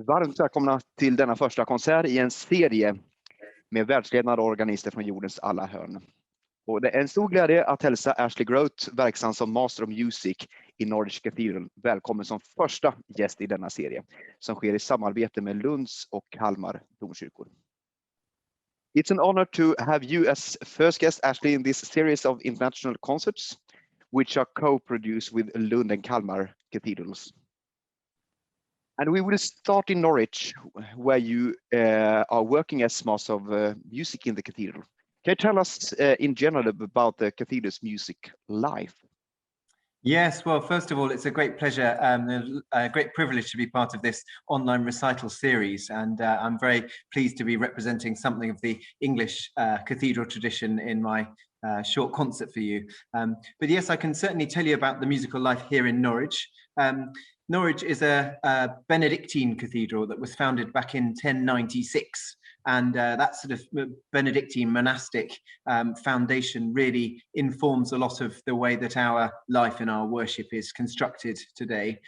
Varmt välkomna till denna första konsert i en serie med världsledande organister från jordens alla hörn. Och det är en stor glädje att hälsa Ashley Grote, verksam som Master of Music i Norwich Cathedral, välkommen som första gäst i denna serie, som sker i samarbete med Lunds och Kalmar domkyrkor. It's an honor to have you as first guest, Ashley, in this series of international concerts, which are co-produced with Lund and Kalmar cathedrals. And we will start in Norwich, where you are working as Master of Music in the cathedral. Can you tell us in general about the cathedral's music life? Yes, well, first of all, it's a great pleasure, a great privilege to be part of this online recital series. And I'm very pleased to be representing something of the English cathedral tradition in my short concert for you. But yes, I can certainly tell you about the musical life here in Norwich. Norwich is a Benedictine cathedral that was founded back in 1096. And that sort of Benedictine monastic foundation really informs a lot of the way that our life and our worship is constructed today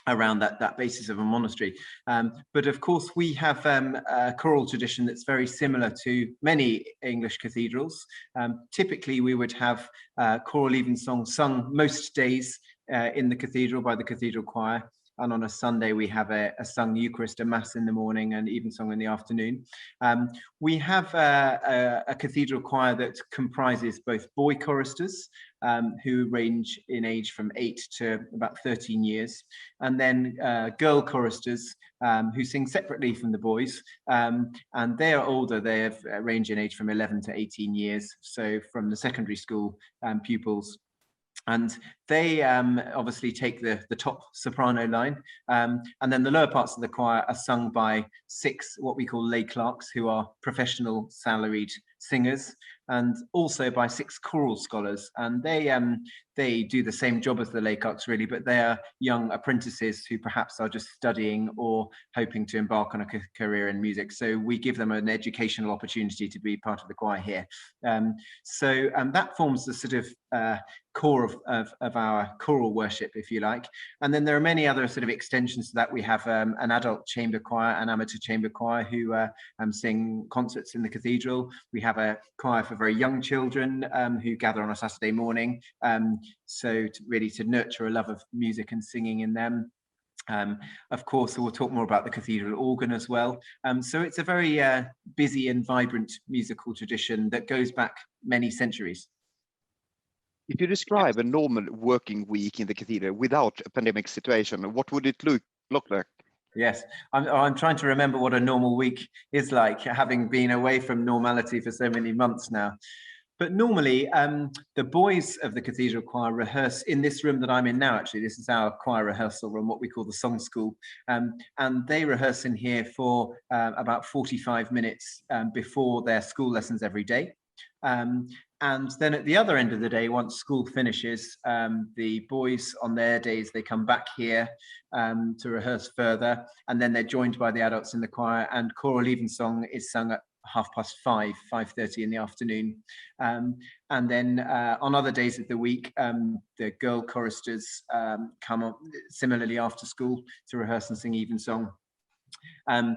around that basis of a monastery. But of course, we have a choral tradition that's very similar to many English cathedrals. Typically, we would have choral evensong sung most days in the cathedral by the cathedral choir. And on a Sunday, we have a sung Eucharist, a Mass in the morning and evensong in the afternoon. We have a cathedral choir that comprises both boy choristers, who range in age from 8 to about 13 years, and then girl choristers who sing separately from the boys. And they are older, they have range in age from 11 to 18 years, so from the secondary school pupils. And they obviously take the top soprano line, and then the lower parts of the choir are sung by 6 what we call lay clerks, who are professional salaried singers, and also by 6 choral scholars. And they do the same job as the lay clerks, really, but they are young apprentices who perhaps are just studying or hoping to embark on a career in music. So we give them an educational opportunity to be part of the choir here. So that forms the sort of core of our choral worship, if you like. And then there are many other sort of extensions to that. We have an adult chamber choir, an amateur chamber choir who sing concerts in the cathedral. We have a choir for very young children who gather on a Saturday morning. So to nurture a love of music and singing in them. Of course, we'll talk more about the cathedral organ as well. So it's a very busy and vibrant musical tradition that goes back many centuries. If you describe a normal working week in the cathedral without a pandemic situation, what would it look like? Yes, I'm trying to remember what a normal week is like, having been away from normality for so many months now. But normally, the boys of the cathedral choir rehearse in this room that I'm in now, actually. This is our choir rehearsal room, what we call the song school. And they rehearse in here for about 45 minutes before their school lessons every day. And then at the other end of the day, once school finishes, the boys on their days, they come back here to rehearse further. And then they're joined by the adults in the choir, and choral evensong is sung at 5:30, 5:30 in the afternoon. And then on other days of the week, the girl choristers come up similarly after school to rehearse and sing evensong. And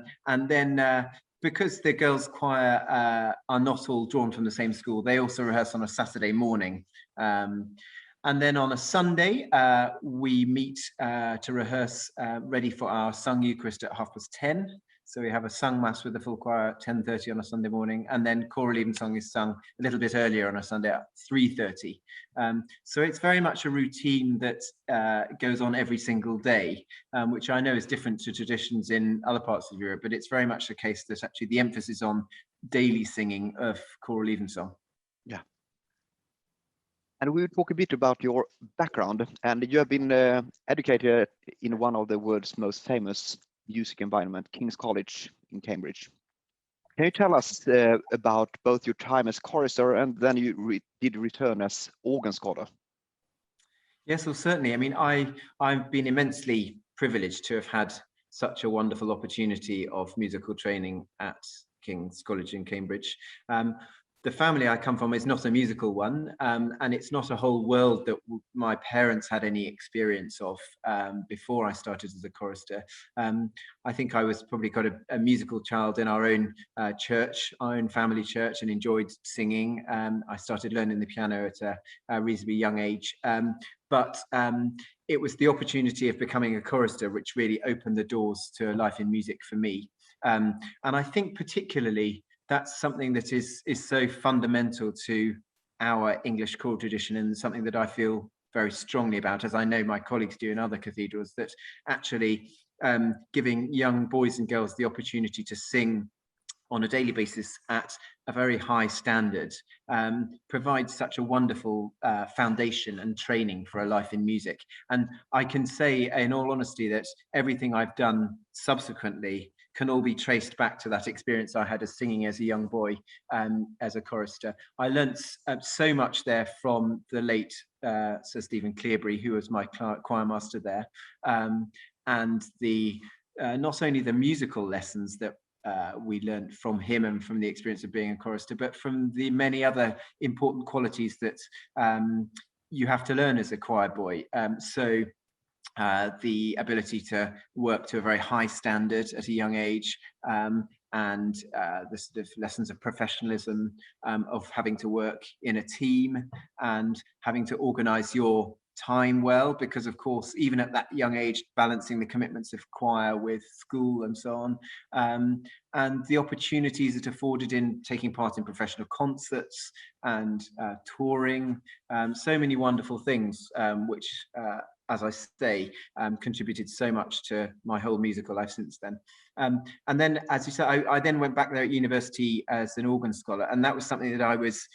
then because the girls' choir are not all drawn from the same school, they also rehearse on a Saturday morning. And then on a Sunday, we meet to rehearse ready for our sung Eucharist at 10:30. So we have a sung Mass with the full choir at 10:30 on a Sunday morning, and then choral evensong is sung a little bit earlier on a Sunday at 3:30. So it's very much a routine that goes on every single day, which I know is different to traditions in other parts of Europe, but it's very much the case that actually the emphasis on daily singing of choral evensong. Yeah. And we will talk a bit about your background, and you have been educated in one of the world's most famous music environment, King's College in Cambridge. Can you tell us about both your time as chorister and then you did return as organ scholar? Yes, well, certainly. I mean, I've been immensely privileged to have had such a wonderful opportunity of musical training at King's College in Cambridge. the family I come from is not a musical one, and it's not a whole world that my parents had any experience of before I started as a chorister. I think I was probably got a musical child in our own church, our own family church, and enjoyed singing. I started learning the piano at a reasonably young age, but it was the opportunity of becoming a chorister which really opened the doors to life in music for me. And I think particularly that's something that is so fundamental to our English choral tradition, and something that I feel very strongly about, as I know my colleagues do in other cathedrals, that actually giving young boys and girls the opportunity to sing on a daily basis at a very high standard provides such a wonderful foundation and training for a life in music. And I can say in all honesty that everything I've done subsequently can all be traced back to that experience I had as singing as a young boy, as a chorister. I learnt so much there from the late Sir Stephen Cleobury, who was my choir master there, and the not only the musical lessons that we learned from him and from the experience of being a chorister, but from the many other important qualities that you have to learn as a choir boy. So the ability to work to a very high standard at a young age, and the sort of lessons of professionalism, of having to work in a team and having to organize your time well, because of course even at that young age balancing the commitments of choir with school and so on, and the opportunities that afforded in taking part in professional concerts and touring, so many wonderful things which as I say, contributed so much to my whole musical life since then. And then, as you said, I then went back there at university as an organ scholar, and that was something that I was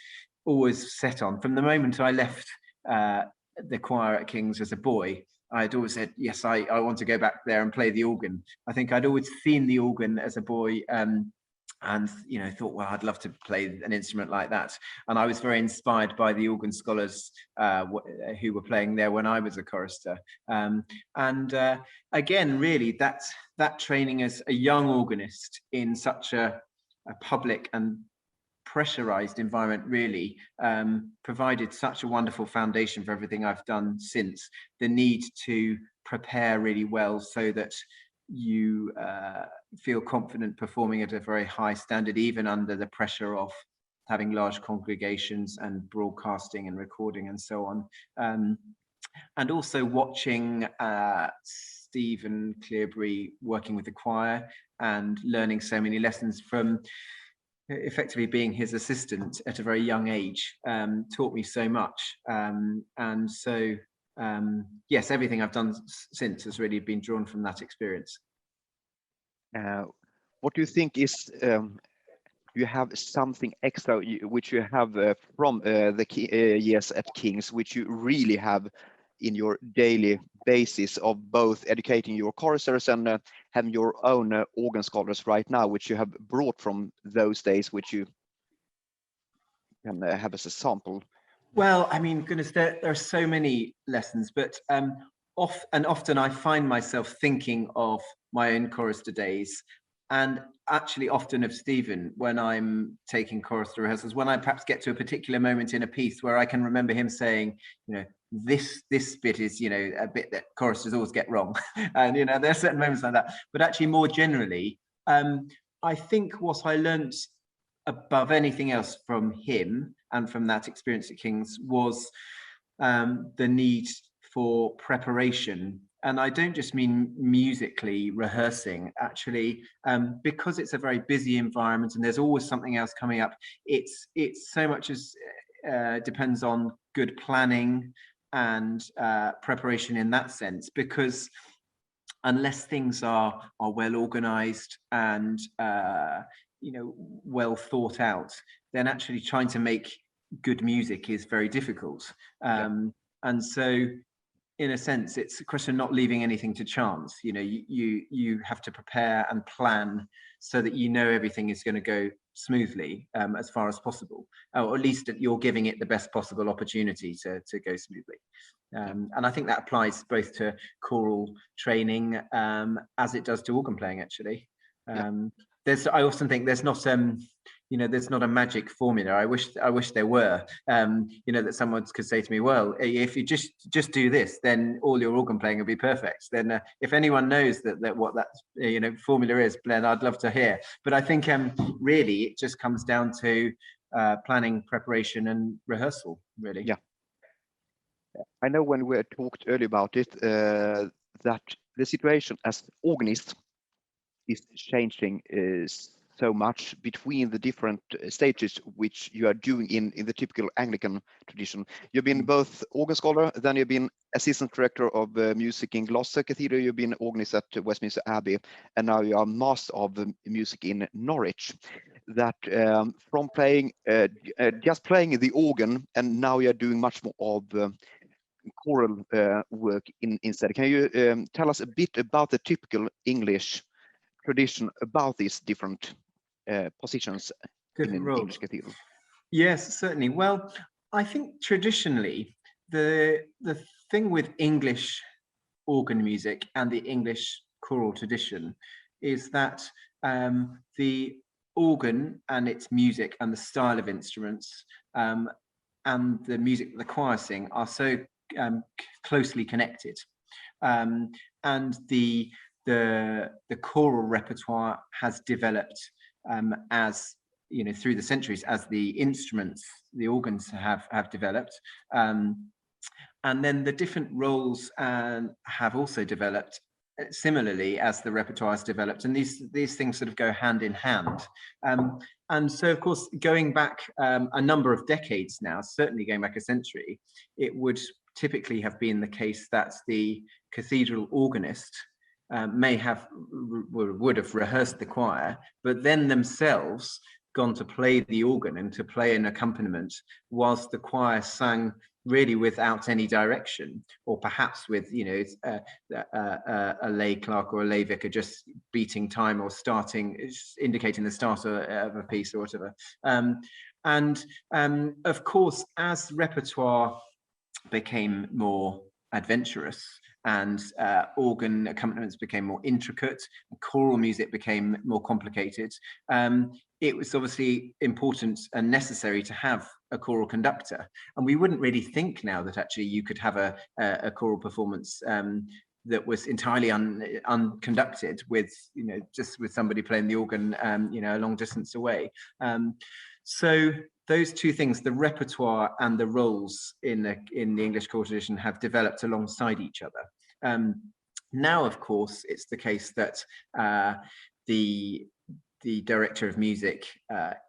always set on. From the moment I left the choir at King's as a boy, I'd always said, yes, I want to go back there and play the organ. I think I'd always seen the organ as a boy, and thought, well, I'd love to play an instrument like that. And I was very inspired by the organ scholars who were playing there when I was a chorister. Again, really, that training as a young organist in such a public and pressurized environment really provided such a wonderful foundation for everything I've done since. The need to prepare really well so that you feel confident performing at a very high standard, even under the pressure of having large congregations and broadcasting and recording and so on. And also watching Stephen Cleobury working with the choir and learning so many lessons from effectively being his assistant at a very young age taught me so much. And so yes, everything I've done since has really been drawn from that experience. What do you think is, you have something extra which you have from the years at King's, which you really have in your daily basis of both educating your choristers and having your own organ scholars right now, which you have brought from those days, which you can have as a sample? Well, I mean, goodness, there are so many lessons, but often I find myself thinking of my own chorister days, and actually often of Stephen when I'm taking chorister rehearsals, when I perhaps get to a particular moment in a piece where I can remember him saying, this bit is, a bit that choristers always get wrong. And, there are certain moments like that. But actually more generally, I think what I learned above anything else from him and from that experience at King's was the need for preparation. And I don't just mean musically rehearsing, actually, because it's a very busy environment and there's always something else coming up. It's so much as depends on good planning and preparation in that sense, because unless things are well organized and well thought out, then actually trying to make good music is very difficult. And so in a sense, it's a question of not leaving anything to chance. You have to prepare and plan so that everything is going to go smoothly as far as possible, or at least that you're giving it the best possible opportunity to go smoothly. And I think that applies both to choral training as it does to organ playing, actually. I often think there's not there's not a magic formula. I wish there were, that someone could say to me, well, if you just do this, then all your organ playing will be perfect. Then if anyone knows that what that formula is, then I'd love to hear. But I think really it just comes down to planning, preparation and rehearsal, really. Yeah. I know when we talked earlier about it, that the situation as organist is changing so much between the different stages which you are doing in the typical Anglican tradition. You've been both organ scholar, then you've been assistant director of music in Gloucester Cathedral, you've been organist at Westminster Abbey, and now you are master of music in Norwich. That from playing just playing the organ, and now you're doing much more of choral work instead. Can you tell us a bit about the typical English tradition about these different positions in an English cathedral? Yes, certainly. Well, I think traditionally the thing with English organ music and the English choral tradition is that the organ and its music and the style of instruments and the music that the choir sing are so closely connected, and the choral repertoire has developed as through the centuries, as the instruments, the organs have developed, and then the different roles have also developed similarly as the repertoire has developed, and these things sort of go hand in hand. And so, of course, going back a number of decades now, certainly going back a century, it would typically have been the case that the cathedral organist would have rehearsed the choir, but then themselves gone to play the organ and to play an accompaniment whilst the choir sang really without any direction, or perhaps with a lay clerk or a lay vicar just beating time or indicating the start of a piece or whatever. And of course, as repertoire became more adventurous and organ accompaniments became more intricate, choral music became more complicated, it was obviously important and necessary to have a choral conductor. And we wouldn't really think now that actually you could have a choral performance that was entirely unconducted with just with somebody playing the organ a long distance away. So those two things, the repertoire and the roles in the English choral tradition, have developed alongside each other. Now, of course, it's the case that the director of music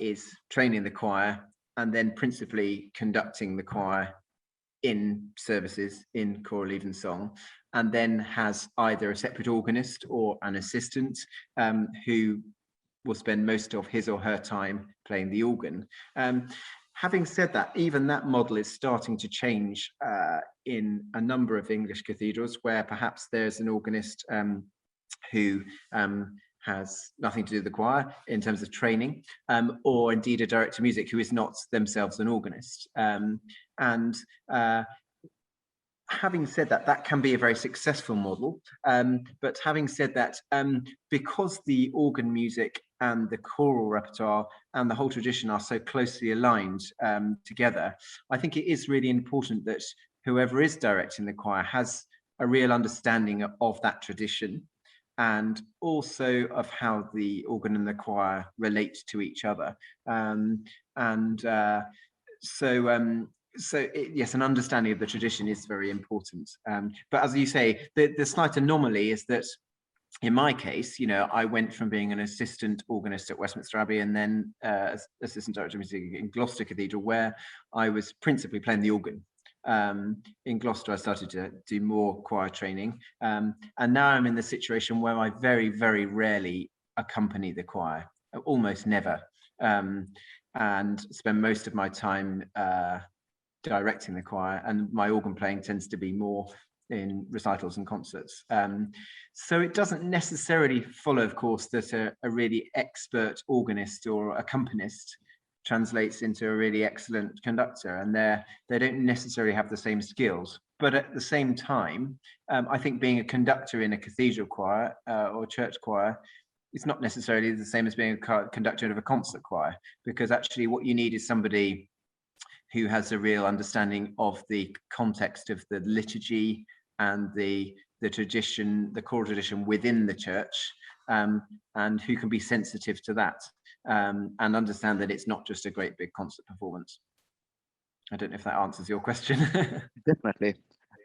is training the choir and then principally conducting the choir in services in choral evensong, and then has either a separate organist or an assistant who will spend most of his or her time playing the organ. Having said that, even that model is starting to change in a number of English cathedrals, where perhaps there's an organist who has nothing to do with the choir in terms of training, or indeed a director of music who is not themselves an organist. Having said that, that can be a very successful model. But having said that, because the organ music and the choral repertoire and the whole tradition are so closely aligned together, I think it is really important that whoever is directing the choir has a real understanding of that tradition, and also of how the organ and the choir relate to each other. Yes, an understanding of the tradition is very important. But as you say, the slight anomaly is that in my case, I went from being an assistant organist at Westminster Abbey and then assistant director of music in Gloucester Cathedral, where I was principally playing the organ. In Gloucester, I started to do more choir training. And now I'm in the situation where I very, very rarely accompany the choir, almost never, and spend most of my time directing the choir, and my organ playing tends to be more in recitals and concerts. So it doesn't necessarily follow, of course, that a really expert organist or accompanist translates into a really excellent conductor, and they don't necessarily have the same skills. But at the same time, I think being a conductor in a cathedral choir or church choir it's not necessarily the same as being a conductor of a concert choir, because actually what you need is somebody who has a real understanding of the context of the liturgy and the tradition, the choral tradition within the church, and who can be sensitive to that, and understand that it's not just a great big concert performance. I don't know if that answers your question. Definitely.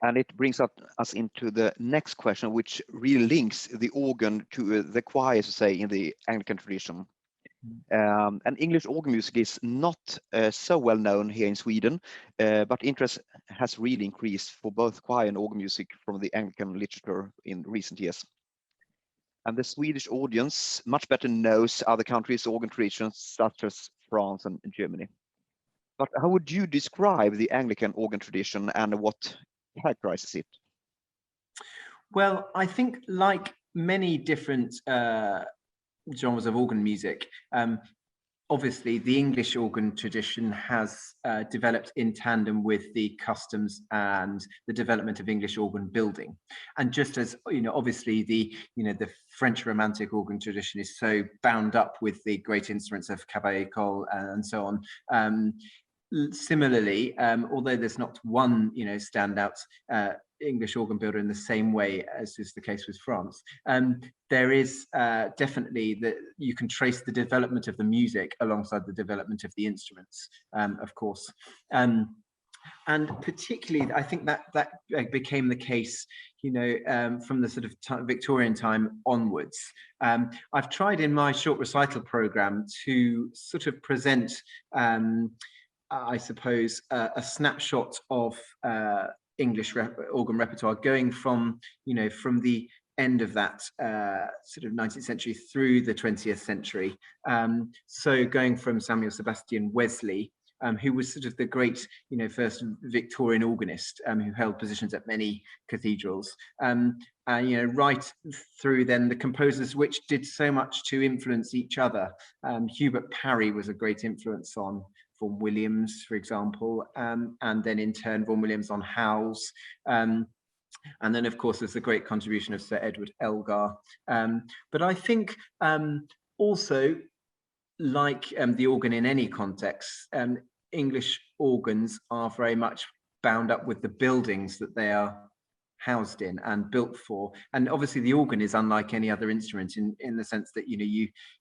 And it brings us into the next question, which really links the organ to the choir, to say, in the Anglican tradition. And English organ music is not so well known here in Sweden, but interest has really increased for both choir and organ music from the Anglican literature in recent years. And the Swedish audience much better knows other countries' organ traditions, such as France and Germany. But how would you describe the Anglican organ tradition and what characterizes it? Well, I think like many different genres of organ music, obviously the English organ tradition has developed in tandem with the customs and the development of English organ building. And just as, obviously the French Romantic organ tradition is so bound up with the great instruments of Cavaillé-Coll and so on. Similarly, although there's not one, standout English organ builder in the same way as is the case with France, there is definitely that you can trace the development of the music alongside the development of the instruments, of course. And particularly, I think that became the case, from the sort of Victorian time onwards. I've tried in my short recital program to sort of present, I suppose, a snapshot of English organ repertoire going from, from the end of that sort of 19th century through the 20th century. So going from Samuel Sebastian Wesley, who was sort of the great, first Victorian organist, who held positions at many cathedrals, right through then the composers which did so much to influence each other. Hubert Parry was a great influence on Vaughan Williams, for example, and then in turn Vaughan Williams on Howells. And then, of course, there's the great contribution of Sir Edward Elgar. But I think also, like the organ in any context, English organs are very much bound up with the buildings that they are housed in and built for. And obviously the organ is unlike any other instrument in the sense that,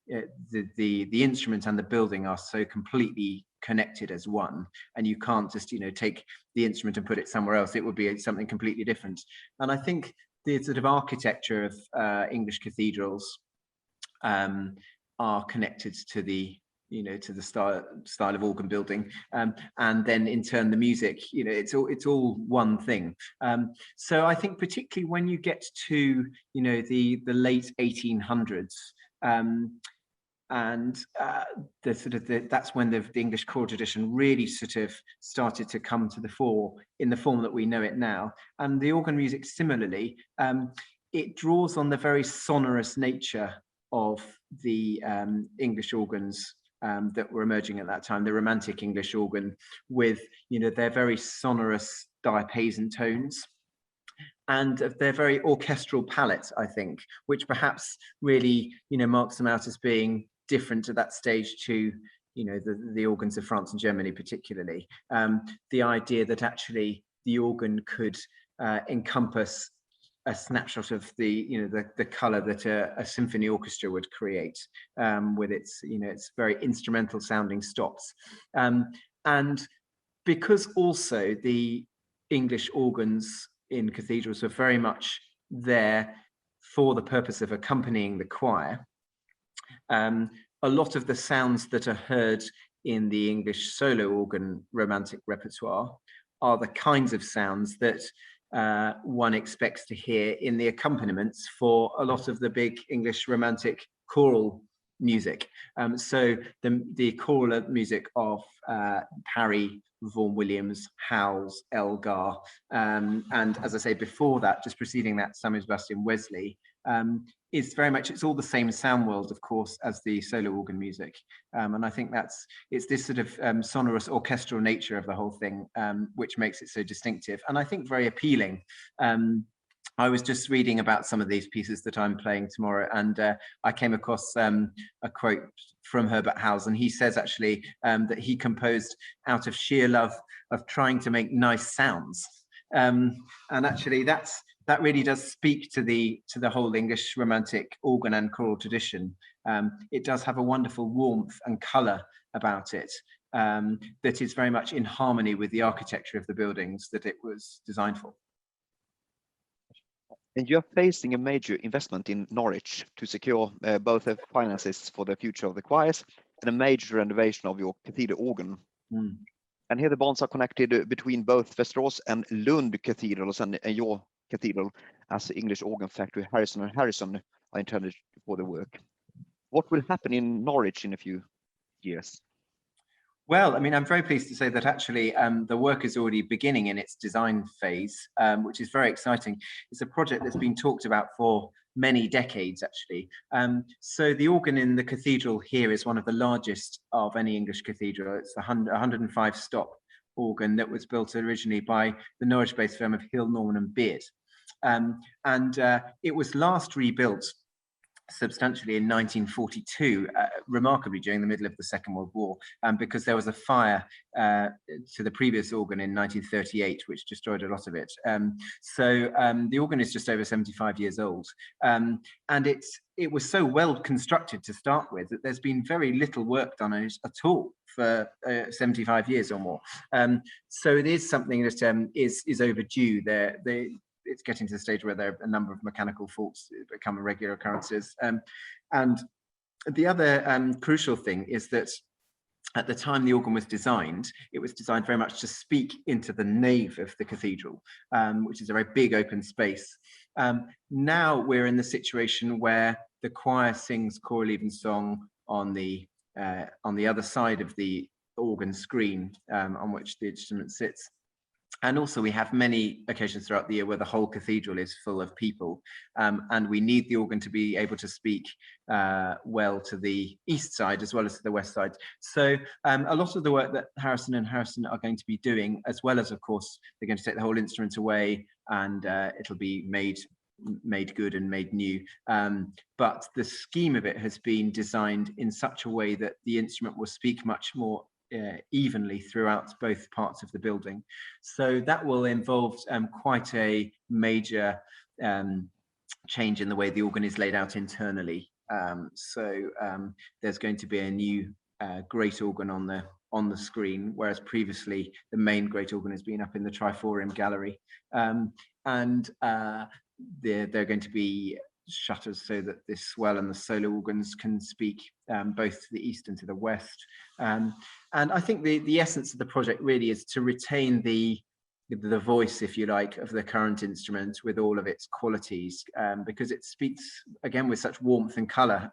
the instrument and the building are so completely connected as one, and you can't just, take the instrument and put it somewhere else. It would be something completely different. And I think the sort of architecture of English cathedrals are connected to the to the style of organ building, and then in turn the music, it's all one thing. So I think particularly when you get to the late 1800s, and the sort of that's when the English choral tradition really sort of started to come to the fore in the form that we know it now. And the organ music similarly, it draws on the very sonorous nature of the English organs that were emerging at that time, the Romantic English organ, with their very sonorous diapason tones and of their very orchestral palette, I think, which perhaps really marks them out as being different at that stage to the organs of France and Germany particularly. The idea that actually the organ could encompass a snapshot of the color that a symphony orchestra would create, with its its very instrumental sounding stops, and because also the English organs in cathedrals were very much there for the purpose of accompanying the choir. A lot of the sounds that are heard in the English solo organ Romantic repertoire are the kinds of sounds that one expects to hear in the accompaniments for a lot of the big English Romantic choral music. So the choral music of Parry, Vaughan Williams, Howells, Elgar, and as I say before that, just preceding that, Samuel Sebastian Wesley, is very much, it's all the same sound world, of course, as the solo organ music. And I think it's this sort of sonorous orchestral nature of the whole thing, which makes it so distinctive, and I think very appealing I was just reading about some of these pieces that I'm playing tomorrow, and I came across a quote from Herbert Howells, and he says actually that he composed out of sheer love of trying to make nice sounds. And actually that really does speak to the whole English romantic organ and choral tradition. It does have a wonderful warmth and colour about it that is very much in harmony with the architecture of the buildings that it was designed for. And you're facing a major investment in Norwich to secure both the finances for the future of the choirs and a major renovation of your cathedral organ. Mm. And here the bonds are connected between both Västerås and Lunds cathedrals and your cathedral, as the English organ factory Harrison and Harrison are intended for the work. What will happen in Norwich in a few years? Well, I mean, I'm very pleased to say that actually the work is already beginning in its design phase, which is very exciting. It's a project that's been talked about for many decades, actually. So the organ in the cathedral here is one of the largest of any English cathedral. It's a 105 stop organ that was built originally by the Norwich-based firm of Hill, Norman and Beard. It was last rebuilt substantially in 1942, remarkably during the middle of the Second World War, because there was a fire to the previous organ in 1938, which destroyed a lot of it. So the organ is just over 75 years old, and it was so well constructed to start with that there's been very little work done on it at all for 75 years or more. So it is something that is overdue. It's getting to the stage where there are a number of mechanical faults that become regular occurrences. And the other crucial thing is that at the time the organ was designed, it was designed very much to speak into the nave of the cathedral, which is a very big open space. Now we're in the situation where the choir sings choral evensong on the other side of the organ screen on which the instrument sits. And also we have many occasions throughout the year where the whole cathedral is full of people, and we need the organ to be able to speak well to the east side as well as to the west side. So a lot of the work that Harrison and Harrison are going to be doing, as well as, of course, they're going to take the whole instrument away and it'll be made good and made new. But the scheme of it has been designed in such a way that the instrument will speak much more evenly throughout both parts of the building. So that will involve quite a major change in the way the organ is laid out internally. So there's going to be a new great organ on the screen, whereas previously the main great organ has been up in the Triforium gallery. They're going to be shutters so that the swell and the solo organs can speak both to the east and to the west. And I think the essence of the project really is to retain the voice, if you like, of the current instrument with all of its qualities, because it speaks again with such warmth and colour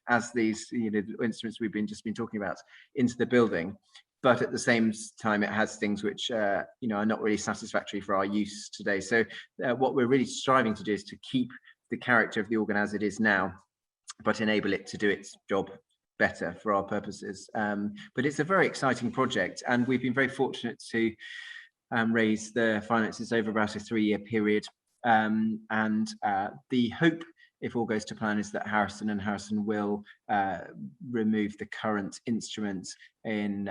as these instruments we've just been talking about into the building. But at the same time, it has things which are not really satisfactory for our use today. So what we're really striving to do is to keep the character of the organ as it is now, but enable it to do its job better for our purposes. But it's a very exciting project, and we've been very fortunate to raise the finances over about a 3-year period. The hope, if all goes to plan, is that Harrison and Harrison will remove the current instrument in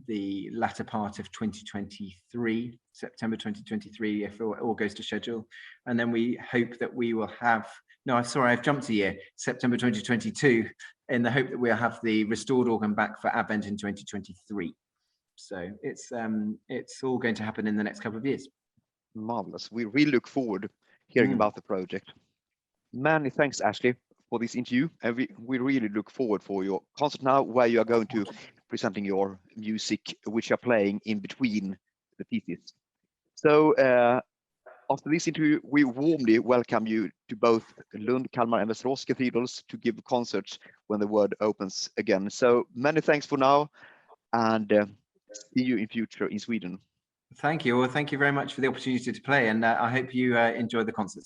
the latter part of 2023, September 2023, if all goes to schedule. And then we hope that we will have, no, sorry, I've jumped a year, September 2022, in the hope that we'll have the restored organ back for Advent in 2023. So it's all going to happen in the next couple of years. Marvelous. We really look forward to hearing about the project. Many thanks, Ashley, for this interview. And we really look forward for your concert now, where you are going to presenting your music, which you're playing in between the pieces. So after this interview, we warmly welcome you to both Lund, Kalmar and Västerås cathedrals to give concerts when the world opens again. So many thanks for now, and see you in future in Sweden. Thank you. Well, thank you very much for the opportunity to play, and I hope you enjoy the concert.